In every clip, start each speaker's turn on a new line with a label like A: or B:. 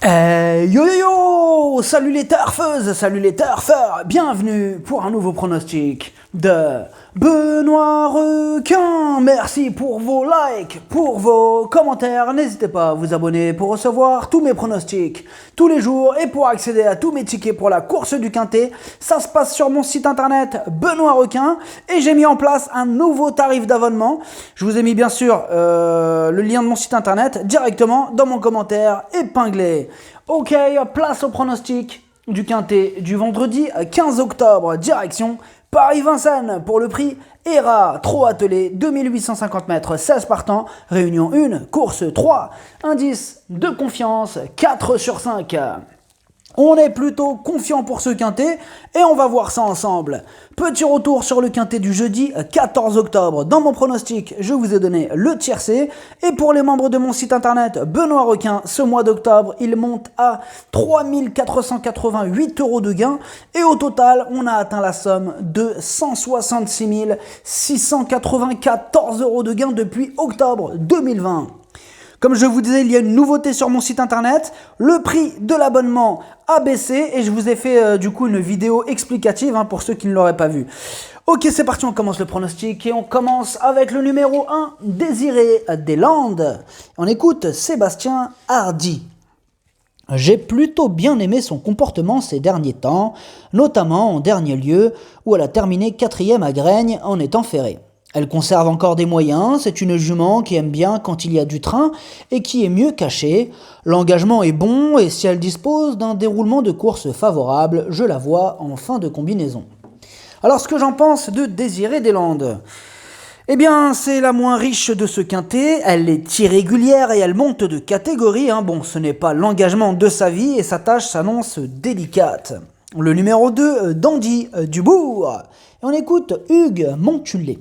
A: Yo yo yo! Salut les turfeuses, salut les turfeurs! Bienvenue pour un nouveau pronostic de Benoît Requin! Merci pour vos likes, pour vos commentaires. N'hésitez pas à vous abonner pour recevoir tous mes pronostics tous les jours et pour accéder à tous mes tickets pour la course du Quintet. Ça se passe sur mon site internet Benoît Requin et j'ai mis en place un nouveau tarif d'abonnement. Je vous ai mis bien sûr le lien de mon site internet directement dans mon commentaire épinglé. Ok, place au pronostic du Quintet du vendredi 15 octobre, direction Paris-Vincennes pour le prix ERA, trop attelé, 2850 mètres, 16 partants, réunion 1, course 3, indice de confiance, 4 sur 5. On est plutôt confiant pour ce Quintet et on va voir ça ensemble. Petit retour sur le Quintet du jeudi 14 octobre. Dans mon pronostic, je vous ai donné le tiercé. Et pour les membres de mon site internet Benoît Requin, ce mois d'octobre, il monte à 3488 € de gain. Et au total, on a atteint la somme de 166 694 € de gain depuis octobre 2020. Comme je vous disais, il y a une nouveauté sur mon site internet. Le prix de l'abonnement a baissé et je vous ai fait du coup une vidéo explicative pour ceux qui ne l'auraient pas vu. Ok, c'est parti, on commence le pronostic et on commence avec le numéro 1, Désiré des Landes. On écoute Sébastien Hardy. J'ai plutôt bien aimé son comportement ces derniers temps, notamment en dernier lieu où elle a terminé 4e à Graignes en étant ferrée. Elle conserve encore des moyens, c'est une jument qui aime bien quand il y a du train et qui est mieux cachée. L'engagement est bon et si elle dispose d'un déroulement de course favorable, je la vois en fin de combinaison. Alors ce que j'en pense de Désiré des Landes ? Eh bien, c'est la moins riche de ce Quintet, elle est irrégulière et elle monte de catégorie. Bon, ce n'est pas l'engagement de sa vie et sa tâche s'annonce délicate. Le numéro 2, Dandy Dubourg. Et on écoute Hugues Montulé.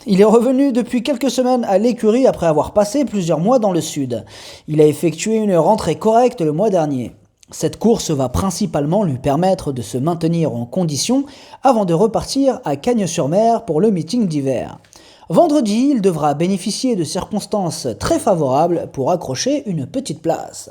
A: Il est revenu depuis quelques semaines à l'écurie après avoir passé plusieurs mois dans le sud. Il a effectué une rentrée correcte le mois dernier. Cette course va principalement lui permettre de se maintenir en condition avant de repartir à Cagnes-sur-Mer pour le meeting d'hiver. Vendredi, il devra bénéficier de circonstances très favorables pour accrocher une petite place.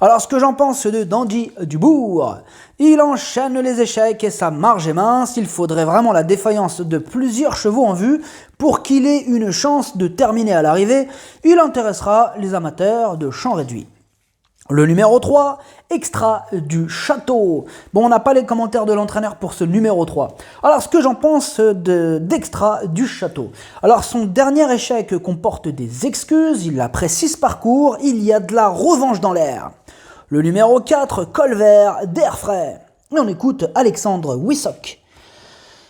A: Alors ce que j'en pense de Dandy Dubourg, il enchaîne les échecs et sa marge est mince, il faudrait vraiment la défaillance de plusieurs chevaux en vue pour qu'il ait une chance de terminer à l'arrivée, il intéressera les amateurs de champ réduit. Le numéro 3, Extra du Château. Bon, on n'a pas les commentaires de l'entraîneur pour ce numéro 3. Alors, ce que j'en pense d'Extra du Château. Alors, son dernier échec comporte des excuses, il a pris 6 parcours, il y a de la revanche dans l'air. Le numéro 4, Colvert d'Air Frais. Et on écoute Alexandre Wissock.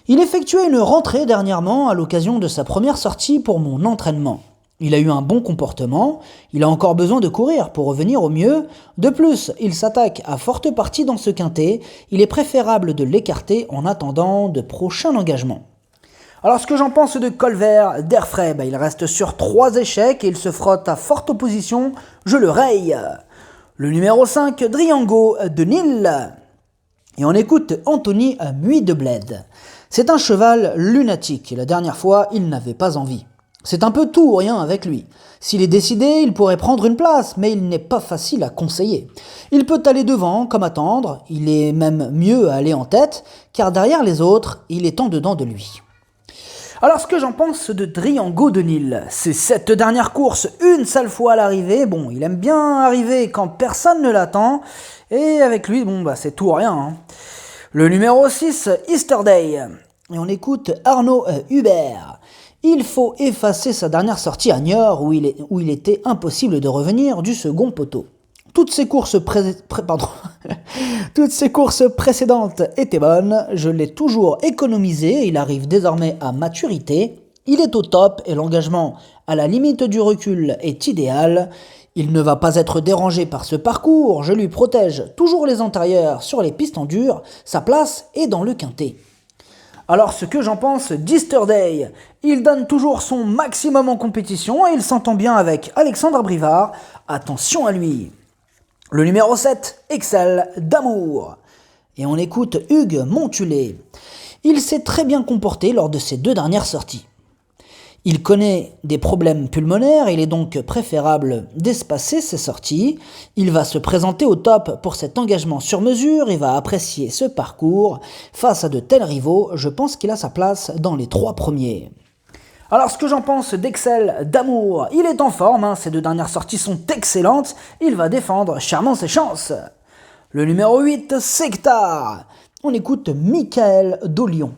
A: Il effectuait une rentrée dernièrement à l'occasion de sa première sortie pour mon entraînement. Il a eu un bon comportement, il a encore besoin de courir pour revenir au mieux. De plus, il s'attaque à forte partie dans ce Quintet, il est préférable de l'écarter en attendant de prochains engagements. Alors ce que j'en pense de Colvert d'Air Frais, il reste sur 3 échecs et il se frotte à forte opposition, je le raye. Le numéro 5, Driango de Nil. Et on écoute Anthony Muy de Bled. C'est un cheval lunatique et la dernière fois, il n'avait pas envie. C'est un peu tout ou rien avec lui. S'il est décidé, il pourrait prendre une place, mais il n'est pas facile à conseiller. Il peut aller devant comme attendre, il est même mieux à aller en tête, car derrière les autres, il est en dedans de lui. Alors ce que j'en pense de Driango de Nil, c'est cette dernière course, une seule fois à l'arrivée. Bon, il aime bien arriver quand personne ne l'attend, et avec lui, c'est tout ou rien. Le numéro 6, Easter Day. Et on écoute Arnaud Hubert. Il faut effacer sa dernière sortie à Niort où il était impossible de revenir du second poteau. Toutes ces courses précédentes étaient bonnes, je l'ai toujours économisé, il arrive désormais à maturité, il est au top et l'engagement à la limite du recul est idéal. Il ne va pas être dérangé par ce parcours, je lui protège toujours les antérieurs sur les pistes en dur, sa place est dans le Quintet. Alors ce que j'en pense d'Easter Day, il donne toujours son maximum en compétition et il s'entend bien avec Alexandre Brivard, attention à lui. Le numéro 7, Excel d'amour. Et on écoute Hugues Montulé. Il s'est très bien comporté lors de ses 2 dernières sorties. Il connaît des problèmes pulmonaires, il est donc préférable d'espacer ses sorties. Il va se présenter au top pour cet engagement sur mesure et va apprécier ce parcours. Face à de tels rivaux, je pense qu'il a sa place dans les 3 premiers. Alors ce que j'en pense d'Excel, d'Amour, il est en forme, ses 2 dernières sorties sont excellentes, il va défendre chèrement ses chances. Le numéro 8, Sectar. On écoute Michael Dolion.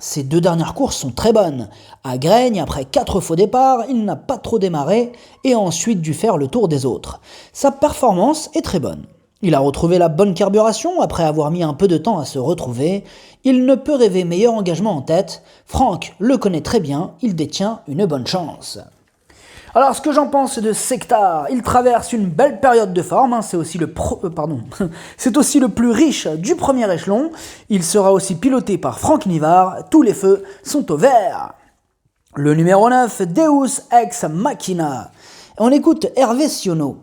A: Ses 2 dernières courses sont très bonnes. À Graigne, après 4 faux départs, il n'a pas trop démarré et a ensuite dû faire le tour des autres. Sa performance est très bonne. Il a retrouvé la bonne carburation après avoir mis un peu de temps à se retrouver. Il ne peut rêver meilleur engagement en tête. Franck le connaît très bien, il détient une bonne chance. Alors ce que j'en pense de Sectar, il traverse une belle période de forme, c'est aussi c'est aussi le plus riche du premier échelon. Il sera aussi piloté par Franck Nivard, tous les feux sont au vert. Le numéro 9, Deus Ex Machina. On écoute Hervé Sionneau.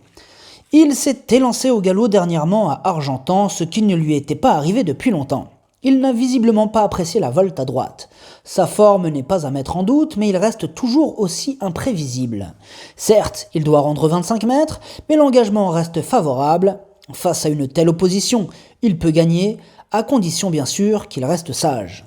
A: Il s'est élancé au galop dernièrement à Argentan, ce qui ne lui était pas arrivé depuis longtemps. Il n'a visiblement pas apprécié la volte à droite. Sa forme n'est pas à mettre en doute, mais il reste toujours aussi imprévisible. Certes, il doit rendre 25 mètres, mais l'engagement reste favorable. Face à une telle opposition, il peut gagner, à condition bien sûr qu'il reste sage.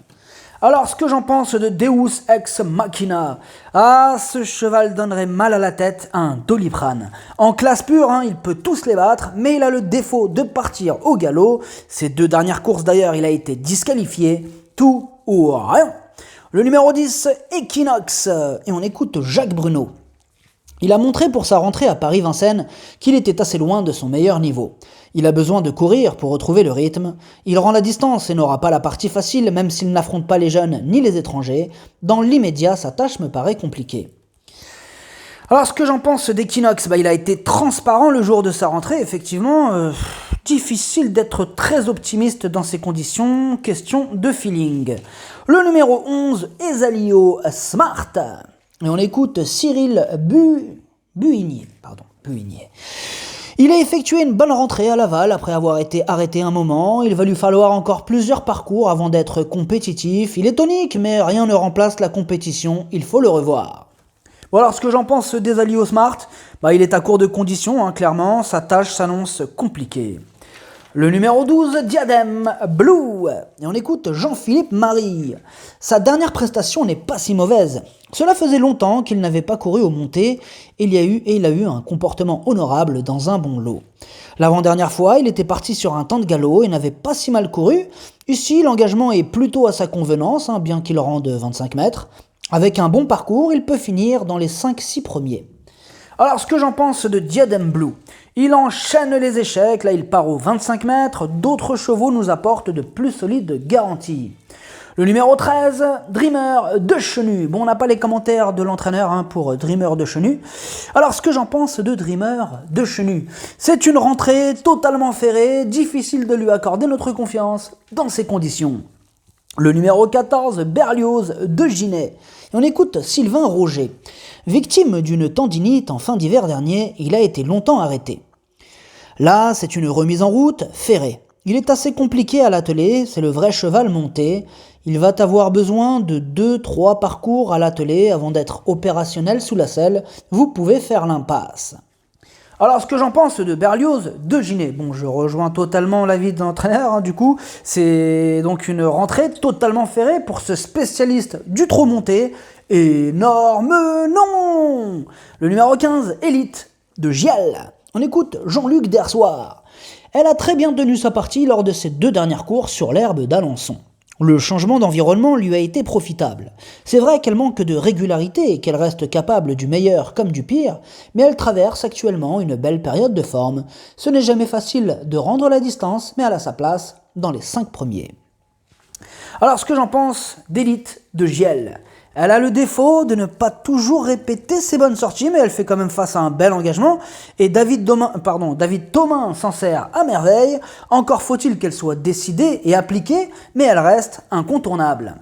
A: Alors, ce que j'en pense de Deus Ex Machina. Ce cheval donnerait mal à la tête à un Doliprane. En classe pure, il peut tous les battre, mais il a le défaut de partir au galop. Ses 2 dernières courses d'ailleurs, il a été disqualifié. Tout ou rien. Le numéro 10, Equinox. Et on écoute Jacques Bruno. Il a montré pour sa rentrée à Paris-Vincennes qu'il était assez loin de son meilleur niveau. Il a besoin de courir pour retrouver le rythme. Il rend la distance et n'aura pas la partie facile même s'il n'affronte pas les jeunes ni les étrangers. Dans l'immédiat, sa tâche me paraît compliquée. Alors ce que j'en pense d'Equinox, il a été transparent le jour de sa rentrée, effectivement. Difficile d'être très optimiste dans ces conditions, question de feeling. Le numéro 11, Esalio Smart. Et on écoute Cyril Buigné. Il a effectué une bonne rentrée à Laval après avoir été arrêté un moment. Il va lui falloir encore plusieurs parcours avant d'être compétitif. Il est tonique, mais rien ne remplace la compétition. Il faut le revoir. Bon alors, ce que j'en pense d'Esalio Smart, il est à court de conditions, clairement. Sa tâche s'annonce compliquée. Le numéro 12, Diadem Blue. Et on écoute Jean-Philippe Marie. Sa dernière prestation n'est pas si mauvaise. Cela faisait longtemps qu'il n'avait pas couru aux montées et il a eu un comportement honorable dans un bon lot. L'avant-dernière fois, il était parti sur un temps de galop et n'avait pas si mal couru. Ici, l'engagement est plutôt à sa convenance, bien qu'il rende 25 mètres. Avec un bon parcours, il peut finir dans les 5-6 premiers. Alors, ce que j'en pense de Diadem Blue, il enchaîne les échecs, là il part aux 25 mètres, d'autres chevaux nous apportent de plus solides garanties. Le numéro 13, Dreamer de Chenu. On n'a pas les commentaires de l'entraîneur pour Dreamer de Chenu. Alors, ce que j'en pense de Dreamer de Chenu, c'est une rentrée totalement ferrée, difficile de lui accorder notre confiance dans ces conditions. Le numéro 14, Berlioz de Ginet. Et on écoute Sylvain Roger. Victime d'une tendinite en fin d'hiver dernier, il a été longtemps arrêté. Là, c'est une remise en route ferrée. Il est assez compliqué à l'atteler, c'est le vrai cheval monté. Il va avoir besoin de 2-3 parcours à l'atteler avant d'être opérationnel sous la selle. Vous pouvez faire l'impasse. Alors, ce que j'en pense de Berlioz de Ginet, je rejoins totalement l'avis de l'entraîneur, du coup, c'est donc une rentrée totalement ferrée pour ce spécialiste du trop monté. Énorme nom. Le numéro 15, Élite de Giel. On écoute Jean-Luc Dersoir. Elle a très bien tenu sa partie lors de ses 2 dernières courses sur l'herbe d'Alençon. Le changement d'environnement lui a été profitable. C'est vrai qu'elle manque de régularité et qu'elle reste capable du meilleur comme du pire, mais elle traverse actuellement une belle période de forme. Ce n'est jamais facile de rendre la distance, mais elle a sa place dans les 5 premiers. Alors, ce que j'en pense d'Élite de Giel. Elle a le défaut de ne pas toujours répéter ses bonnes sorties, mais elle fait quand même face à un bel engagement. Et David Thomain s'en sert à merveille. Encore faut-il qu'elle soit décidée et appliquée, mais elle reste incontournable.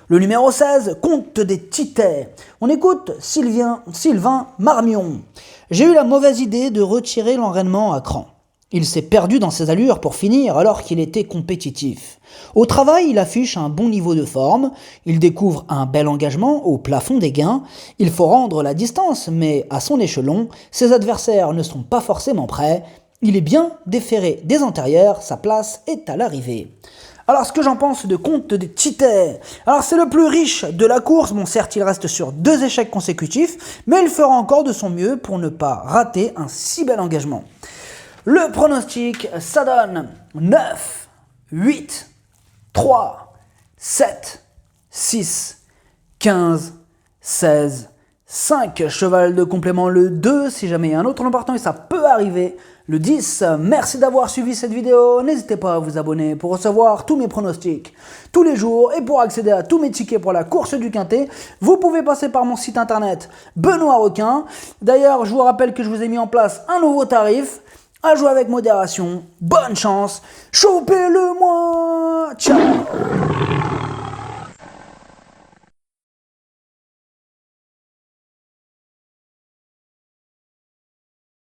A: Le numéro 16, Comte des Titets. On écoute Sylvain Marmion. J'ai eu la mauvaise idée de retirer l'enraînement à cran. Il s'est perdu dans ses allures pour finir alors qu'il était compétitif. Au travail, il affiche un bon niveau de forme, il découvre un bel engagement au plafond des gains, il faut rendre la distance, mais à son échelon, ses adversaires ne sont pas forcément prêts, il est bien déféré des antérieurs, sa place est à l'arrivée. Alors ce que j'en pense de Comte de Tite. Alors c'est le plus riche de la course, bon certes il reste sur 2 échecs consécutifs, mais il fera encore de son mieux pour ne pas rater un si bel engagement. Le pronostic, ça donne 9, 8, 3, 7, 6, 15, 16, 5. Cheval de complément le 2, si jamais il y a un autre important et ça peut arriver. Le 10, merci d'avoir suivi cette vidéo. N'hésitez pas à vous abonner pour recevoir tous mes pronostics tous les jours et pour accéder à tous mes tickets pour la course du Quintet. Vous pouvez passer par mon site internet Benoît Requin. D'ailleurs, je vous rappelle que je vous ai mis en place un nouveau tarif. À jouer avec modération, bonne chance, chopez-le moi, ciao.